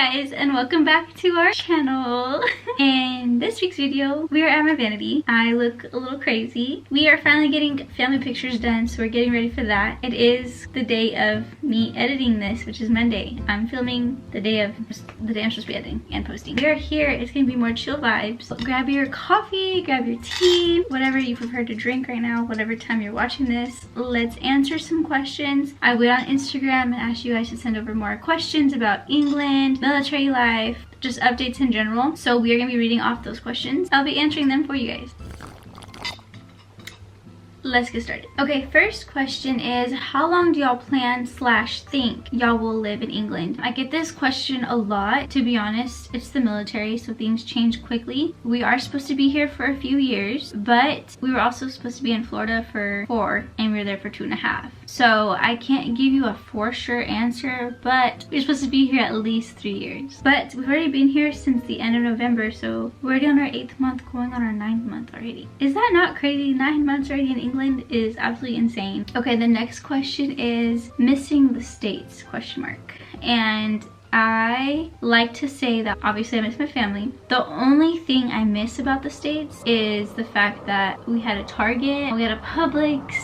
guys, and welcome back to our channel. In this week's video, we are at my vanity. I look a little crazy. We are finally getting family pictures done, so we're getting ready for that. It is the day of me editing this, which is Monday. I'm filming the day I'm supposed to be editing and posting. We are here. It's gonna be more chill vibes. So grab your coffee, grab your tea, whatever you prefer to drink right now, whatever time you're watching this. Let's answer some questions. I went on Instagram and asked you guys to send over more questions about England, military life, just updates in general. So we are gonna be reading off those questions. I'll be answering them for you guys. Let's get started. Okay, first question is, how long do y'all plan / think y'all will live in England? I get this question a lot. To be honest, it's the military, so things change quickly. We are supposed to be here for a few years, but we were also supposed to be in Florida for 4, and we were there for 2.5. So I can't give you a for sure answer, but we're supposed to be here at least 3 years. But we've already been here since the end of November, so we're already on our 8th month, going on our 9th month already. Is that not crazy? 9 months already in England is absolutely insane. Okay, the next question is missing the States, ? And I like to say that obviously I miss my family. The only thing I miss about the States is the fact that we had a Target, we had a Publix.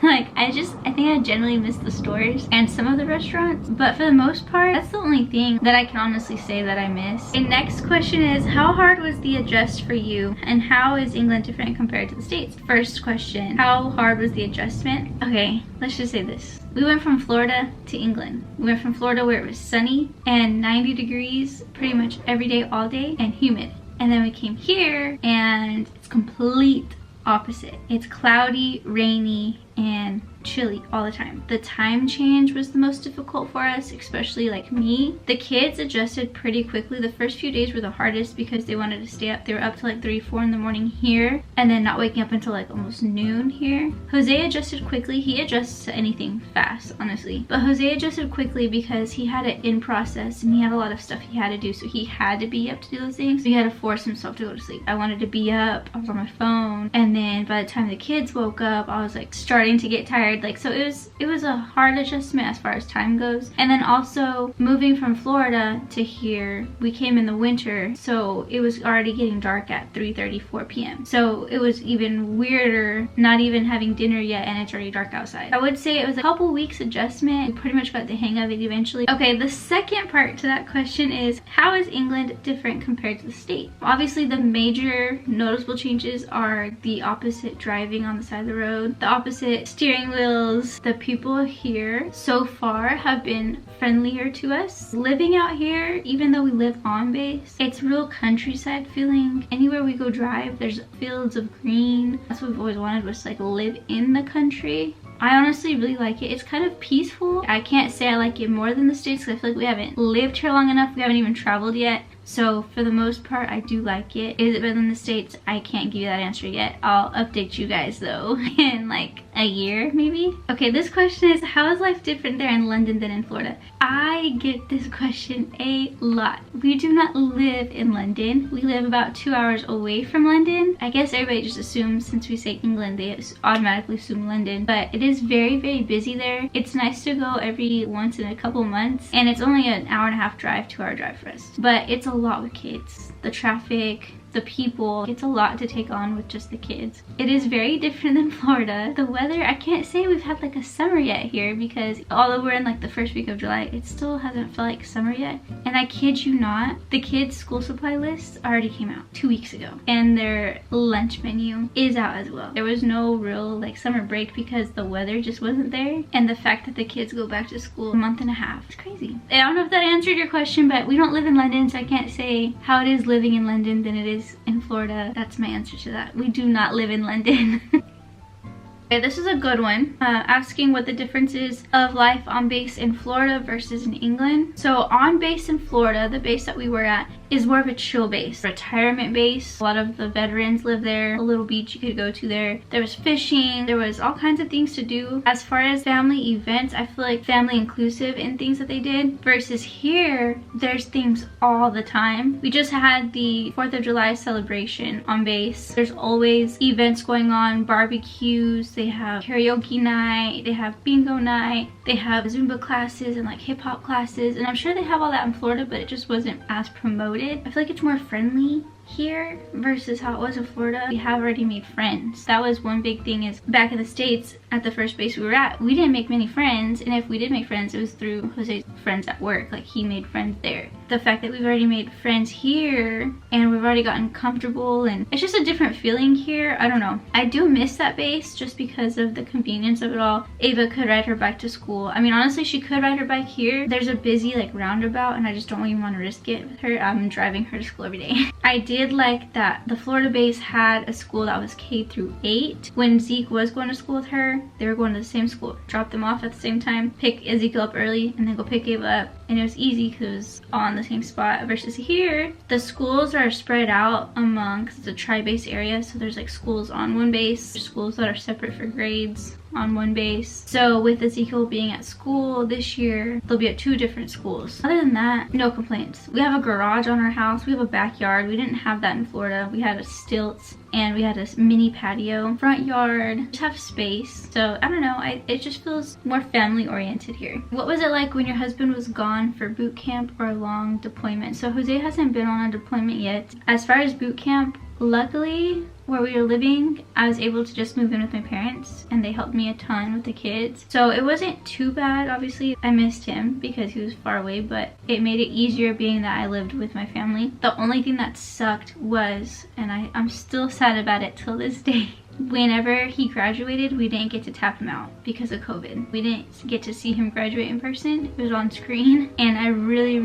I think I generally miss the stores and some of the restaurants, but for the most part, that's the only thing that I can honestly say that I miss. The next question is, how hard was the adjust for you, and how is England different compared to the States? First question, how hard was the adjustment? Okay, let's just say this. We went from Florida to England. We went from Florida where it was sunny and 90 degrees pretty much every day, all day, and humid. And then we came here and it's complete opposite. It's cloudy, rainy, and chilly all the time. The time change was the most difficult for us, especially like me. The kids adjusted pretty quickly. The first few days were the hardest because they wanted to stay up. They were up to like 3, 4 in the morning here, and then not waking up until like almost noon here. Jose adjusted quickly. He adjusts to anything fast, honestly. But Jose adjusted quickly because he had it in process and he had a lot of stuff he had to do, so he had to be up to do those things. So he had to force himself to go to sleep. I wanted to be up. I was on my phone, and then by the time the kids woke up, I was like starting to get tired. So it was a hard adjustment as far as time goes. And then also moving from Florida to here, we came in the winter, so it was already getting dark at 3:30, 4 p.m. So it was even weirder not even having dinner yet and it's already dark outside. I would say it was a couple weeks adjustment. We pretty much got the hang of it eventually. Okay, the second part to that question is, how is England different compared to the States? Obviously the major noticeable changes are the opposite driving on the side of the road, the opposite steering wheels. The people here so far have been friendlier to us. Living out here, even though we live on base, it's real countryside feeling. Anywhere we go drive, there's fields of green. That's what we've always wanted, was like live in the country. I honestly really like it. It's kind of peaceful. I can't say I like it more than the States because I feel like we haven't lived here long enough. We haven't even traveled yet. So for the most part, I do like it. Is it better than the States? I can't give you that answer yet. I'll update you guys though in like a year maybe. Okay, this question is, how is life different there in London than in Florida? I get this question a lot. We do not live in London. We live about 2 hours away from London. I guess everybody just assumes, since we say England, they automatically assume London, but it is very, very busy there. It's nice to go every once in a couple months, and it's only an 1.5-hour drive, 2-hour drive for us. But it's a lot with kids. The traffic, the people, it's a lot to take on with just the kids. It is very different than Florida. The weather, I can't say we've had like a summer yet here, because although we're in like the first week of July, it still hasn't felt like summer yet. And I kid you not, the kids' school supply list already came out 2 weeks ago, and their lunch menu is out as well. There was no real like summer break because the weather just wasn't there, and the fact that the kids go back to school 1.5 months, it's crazy. I don't know if that answered your question, but we don't live in London, so I can't say how it is living in London than it is in Florida. That's my answer to that. We do not live in London. Okay, this is a good one. Asking what the difference is of life on base in Florida versus in England. So on base in Florida, the base that we were at is more of a chill base, retirement base. A lot of the veterans live there. A little beach you could go to there. There was fishing. There was all kinds of things to do. As far as family events, I feel like family inclusive in things that they did. Versus here, there's things all the time. We just had the 4th of July celebration on base. There's always events going on, barbecues. they have karaoke night, they have bingo night, they have Zumba classes and like hip hop classes, and I'm sure they have all that in Florida, but it just wasn't as promoted. I feel like it's more friendly here versus how it was in Florida. We have already made friends. That was one big thing, is back in the States at the first base we were at, we didn't make many friends, and if we did make friends, it was through Jose's friends at work. Like, he made friends there. The fact that we've already made friends here and we've already gotten comfortable, and it's just a different feeling here. I don't know. I do miss that base just because of the convenience of it all. Ava could ride her bike to school. I mean, honestly, she could ride her bike here. There's a busy like roundabout and I just don't even want to risk it with her. I'm driving her to school every day. I did like that the Florida base had a school that was K through 8. When Zeke was going to school with her, they were going to the same school. Drop them off at the same time, pick Ezekiel up early, and then go pick Ava up. And it was easy because it was all in the same spot. Versus here, the schools are spread out among, because it's a tri-base area, so there's like schools on one base, schools that are separate for grades on one base. So with Ezekiel being at school this year, they'll be at 2 different schools. Other than that, no complaints. We have a garage on our house. We have a backyard. We didn't have that in Florida. We had a stilts and we had a mini patio, front yard, just have space. So I don't know, it just feels more family oriented here. What was it like when your husband was gone for boot camp or a long deployment? So Jose hasn't been on a deployment yet. As far as boot camp, luckily where we were living, I was able to just move in with my parents and they helped me a ton with the kids. So it wasn't too bad. Obviously I missed him because he was far away, but it made it easier being that I lived with my family. The only thing that sucked was, and I'm still sad about it till this day, whenever he graduated, we didn't get to tap him out because of COVID. We didn't get to see him graduate in person. It was on screen, and I really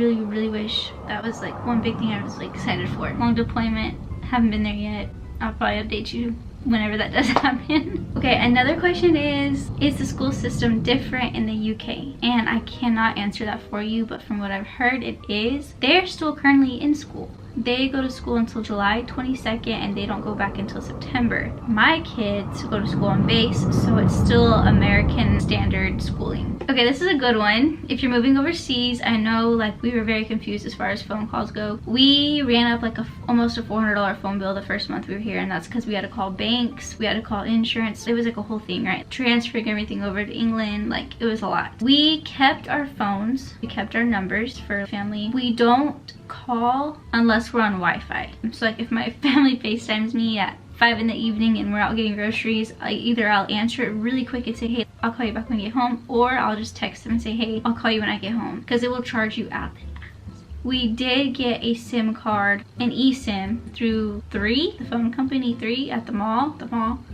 wish that was like one big thing I was like excited for. Long deployment, haven't been there yet. I'll probably update you whenever that does happen. Okay, another question is the school system different in the UK? And I cannot answer that for you, but from what I've heard, it is. They're still currently in school. They go to school until July 22nd and they don't go back until September. My kids go to school on base, so it's still American standard schooling. Okay, this is a good one. If you're moving overseas, I know like we were very confused as far as phone calls go. We ran up like almost a $400 phone bill the first month we were here, and that's because we had to call banks, we had to call insurance. It was like a whole thing, right? Transferring everything over to England, like it was a lot. We kept our phones, we kept our numbers for family. We don't call unless we're on Wi-Fi. So like if my family FaceTimes me at 5 in the evening and we're out getting groceries, either I'll answer it really quick and say, hey, I'll call you back when you get home, or I'll just text them and say, hey, I'll call you when I get home, because it will charge you out. We did get a SIM card, an eSIM, through 3, the phone company 3 at the mall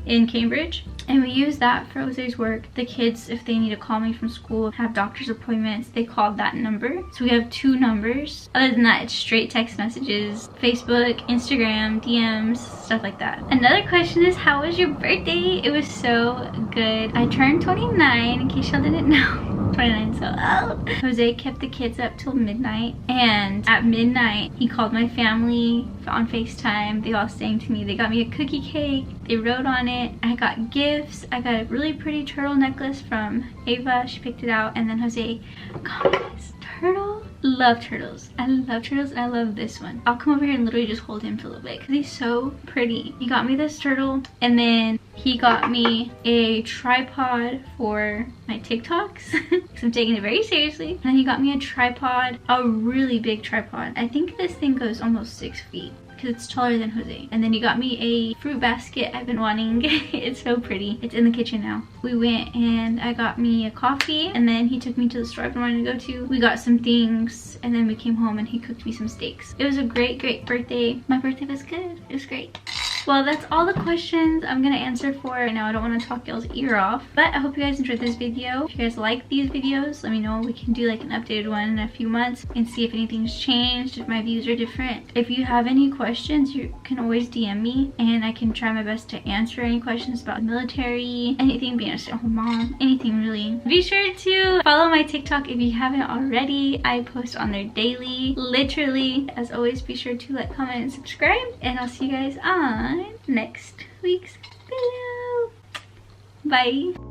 in Cambridge. And we use that for Jose's work. The kids, if they need to call me from school, have doctor's appointments, they call that number. So we have 2 numbers. Other than that, it's straight text messages, Facebook, Instagram, DMs, stuff like that. Another question is, how was your birthday? It was so good. I turned 29, in case y'all didn't know. 29, so old. Jose kept the kids up till midnight, and at midnight he called my family on FaceTime. They all sang to me. They got me a cookie cake, they wrote on it. I got gifts. I got a really pretty turtle necklace from Ava, she picked it out, and then Jose got me this turtle. Love turtles. I love turtles, and I love this one. I'll come over here and literally just hold him for a little bit because he's so pretty. He got me this turtle, and then he got me a tripod for my TikToks because I'm taking it very seriously. And then he got me a tripod, a really big tripod. I think this thing goes almost 6 feet because it's taller than Jose. And then he got me a fruit basket I've been wanting. It's so pretty. It's in the kitchen now. We went and I got me a coffee, and then he took me to the store I've been wanting to go to. We got some things, and then we came home and he cooked me some steaks. It was a great birthday. My birthday was good. It was great. Well, that's all the questions I'm gonna answer for right now. I don't want to talk y'all's ear off, but I hope you guys enjoyed this video. If you guys like these videos, let me know. We can do like an updated one in a few months and see if anything's changed, if my views are different. If you have any questions, you can always DM me and I can try my best to answer any questions about the military, anything, being a stay-at-home mom, anything really. Be sure to follow my TikTok if you haven't already. I post on there daily, literally. As always, be sure to like, comment, and subscribe, and I'll see you guys on next week's video. Bye.